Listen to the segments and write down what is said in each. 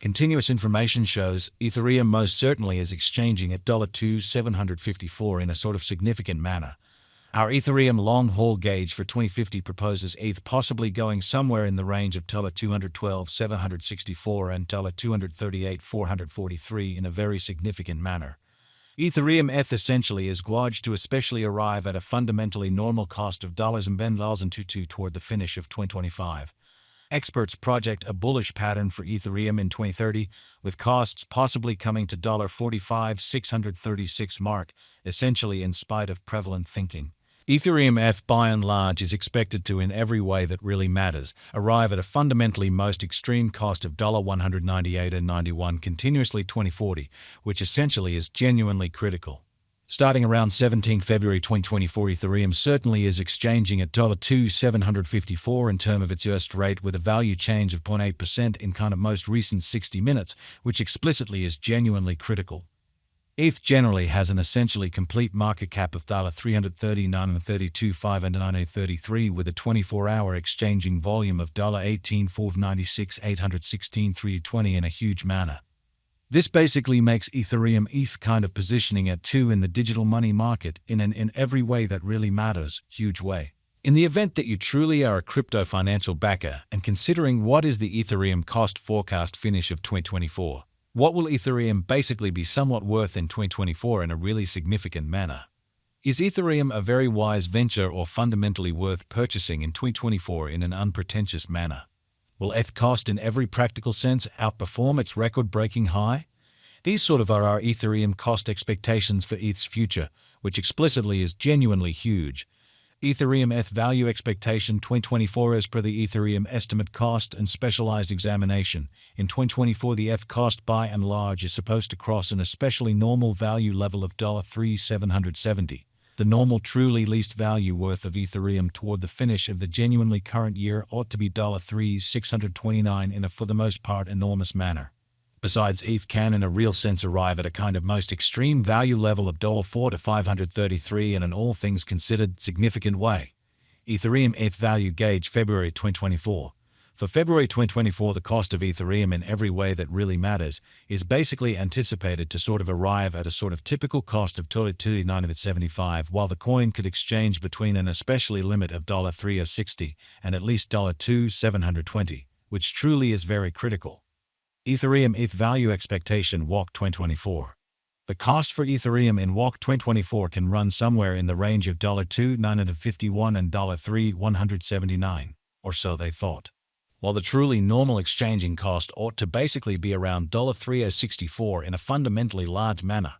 Continuous information shows Ethereum most certainly is exchanging at $2,754 in a sort of significant manner. Our Ethereum long-haul gauge for 2050 proposes ETH possibly going somewhere in the range of $212,764 and $238,443 in a very significant manner. Ethereum ETH essentially is gauged to especially arrive at a fundamentally normal cost of $10,022 toward the finish of 2025. Experts project a bullish pattern for Ethereum in 2030, with costs possibly coming to $45,636 mark, essentially in spite of prevalent thinking. Ethereum ETH by and large is expected to, in every way that really matters, arrive at a fundamentally most extreme cost of $198.91 continuously 2040, which essentially is genuinely critical. Starting around 17 February 2024, Ethereum certainly is exchanging at $2,754 in terms of its worst rate, with a value change of 0.8% in kind of most recent 60 minutes, which explicitly is genuinely critical. ETH generally has an essentially complete market cap of $339.32,533 with a 24-hour exchanging volume of $18,496,816,320 in a huge manner. This basically makes Ethereum ETH kind of positioning at 2 in the digital money market in an in every way that really matters huge way. In the event that you truly are a crypto financial backer and considering what is the Ethereum cost forecast finish of 2024, what will Ethereum basically be somewhat worth in 2024 in a really significant manner? Is Ethereum a very wise venture or fundamentally worth purchasing in 2024 in an unpretentious manner? Will ETH cost in every practical sense outperform its record-breaking high? These sort of are our Ethereum cost expectations for ETH's future, which explicitly is genuinely huge. Ethereum ETH value expectation 2024 as per the Ethereum estimate cost and specialized examination. In 2024, the ETH cost by and large is supposed to cross an especially normal value level of $3,770. The normal truly least value worth of Ethereum toward the finish of the genuinely current year ought to be $3,629 in a for the most part enormous manner. Besides, ETH can in a real sense arrive at a kind of most extreme value level of $4 to $533 in an all things considered significant way. Ethereum ETH value gauge February 2024. For February 2024, the cost of Ethereum in every way that really matters is basically anticipated to sort of arrive at a sort of typical cost of $2,975, while the coin could exchange between an especially limit of $3,060 and at least $2,720, which truly is very critical. Ethereum ETH value expectation WALK 2024. The cost for Ethereum in WALK 2024 can run somewhere in the range of $2,951 and $3,179, or so they thought. While the truly normal exchanging cost ought to basically be around $3,064 in a fundamentally large manner.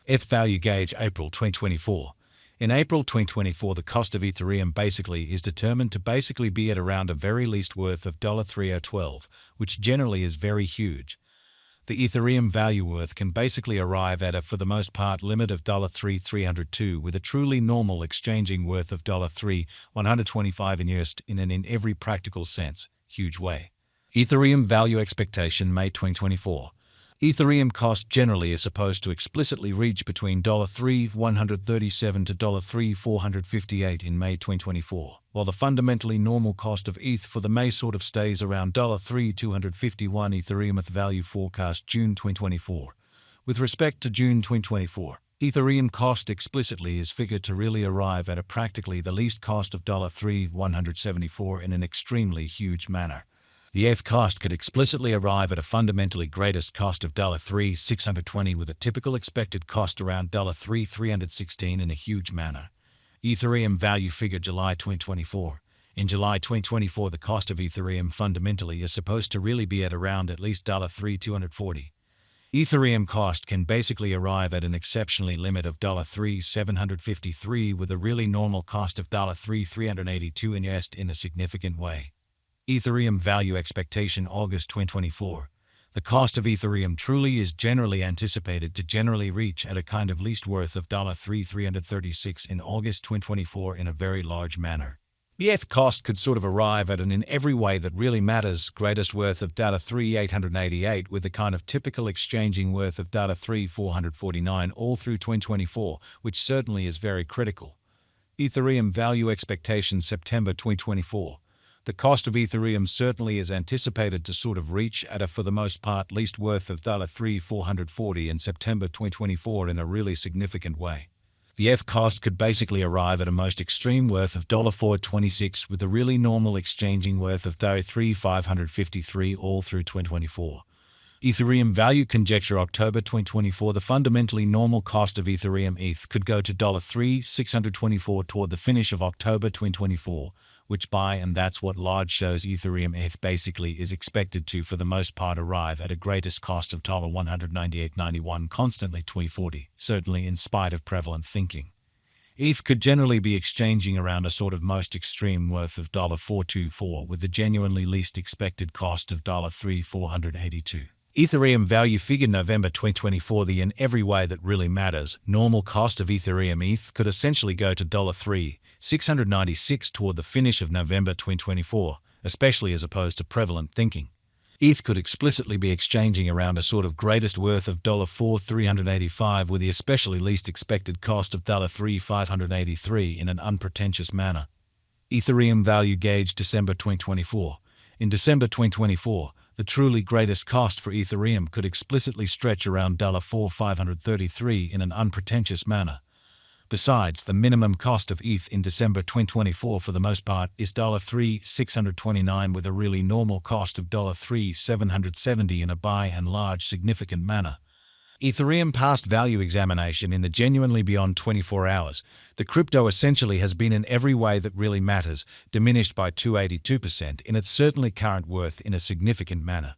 ETH value gauge April 2024. In April 2024, the cost of Ethereum basically is determined to basically be at around a very least worth of $3,012, which generally is very huge. The Ethereum value worth can basically arrive at a for the most part limit of $3,302 with a truly normal exchanging worth of $3,125 in an in every practical sense huge way. Ethereum value expectation May 2024. Ethereum cost generally is supposed to explicitly reach between $3,137 to $3,458 in May 2024, while the fundamentally normal cost of ETH for the May sort of stays around $3,251 Ethereum ETH value forecast June 2024. With respect to June 2024, Ethereum cost explicitly is figured to really arrive at a practically the least cost of $3,174 in an extremely huge manner. The ETH cost could explicitly arrive at a fundamentally greatest cost of $3,620 with a typical expected cost around $3,316 in a huge manner. Ethereum value figure July 2024. In July 2024, the cost of Ethereum fundamentally is supposed to really be at around at least $3,240. Ethereum cost can basically arrive at an exceptionally limit of $3,753 with a really normal cost of $3,382 in a significant way. Ethereum value expectation August 2024. The cost of Ethereum truly is generally anticipated to generally reach at a kind of least worth of $3,336 in August 2024 in a very large manner. The ETH cost could sort of arrive at an in every way that really matters greatest worth of $3,888 with the kind of typical exchanging worth of $3,449 all through 2024, which certainly is very critical. Ethereum value expectation September 2024. the cost of Ethereum certainly is anticipated to sort of reach at a, for the most part, least worth of $3,440 in September 2024 in a really significant way. The ETH cost could basically arrive at a most extreme worth of $4.26 with a really normal exchanging worth of $3,553 all through 2024. Ethereum value conjecture October 2024. The fundamentally normal cost of Ethereum ETH could go to $3,624 toward the finish of October 2024, which and that's what large shows Ethereum ETH basically is expected to for the most part arrive at a greatest cost of $198.91 constantly 2040, certainly in spite of prevalent thinking. ETH could generally be exchanging around a sort of most extreme worth of $424 with the genuinely least expected cost of $3,482. Ethereum value figure November 2024. The in every way that really matters, normal cost of Ethereum ETH could essentially go to $3,696 toward the finish of November 2024, especially as opposed to prevalent thinking. ETH could explicitly be exchanging around a sort of greatest worth of $4,385 with the especially least expected cost of $3,583 in an unpretentious manner. Ethereum value gauge December 2024. In December 2024, the truly greatest cost for Ethereum could explicitly stretch around $4,533 in an unpretentious manner. Besides, the minimum cost of ETH in December 2024 for the most part is $3,629 with a really normal cost of $3,770 in a by and large significant manner. Ethereum past value examination in the genuinely beyond 24 hours. The crypto essentially has been in every way that really matters, diminished by 282% in its certainly current worth in a significant manner.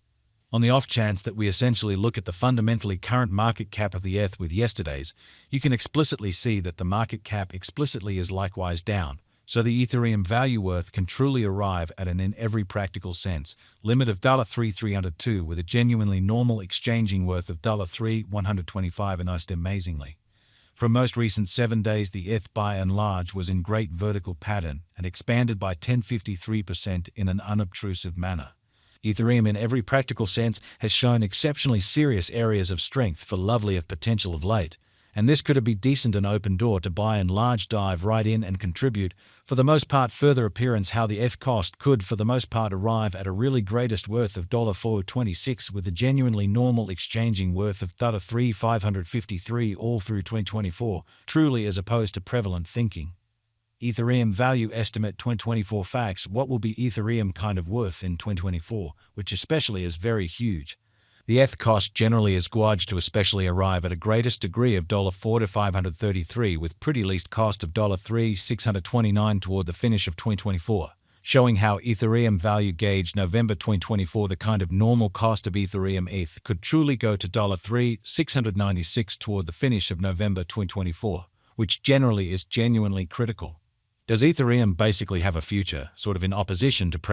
On the off chance that we essentially look at the fundamentally current market cap of the ETH with yesterday's, you can explicitly see that the market cap explicitly is likewise down, so the Ethereum value worth can truly arrive at an in every practical sense limit of $3,302 with a genuinely normal exchanging worth of $3,125 and most amazingly. For most recent 7 days the ETH by and large was in great vertical pattern and expanded by 1053% in an unobtrusive manner. Ethereum in every practical sense has shown exceptionally serious areas of strength for lovely of potential of late, and this could be decent an open door to by and large dive right in and contribute, for the most part further appearance how the ETH cost could for the most part arrive at a really greatest worth of $4.26 with a genuinely normal exchanging worth of $3,553 all through 2024, truly as opposed to prevalent thinking. Ethereum value estimate 2024 facts. What will be Ethereum kind of worth in 2024, which especially is very huge. The ETH cost generally is gauged to especially arrive at a greatest degree of $4,533 with pretty least cost of $3,629 toward the finish of 2024, showing how Ethereum value gauge November 2024 the kind of normal cost of Ethereum ETH could truly go to $3,696 toward the finish of November 2024, which generally is genuinely critical. Does Ethereum basically have a future, sort of in opposition to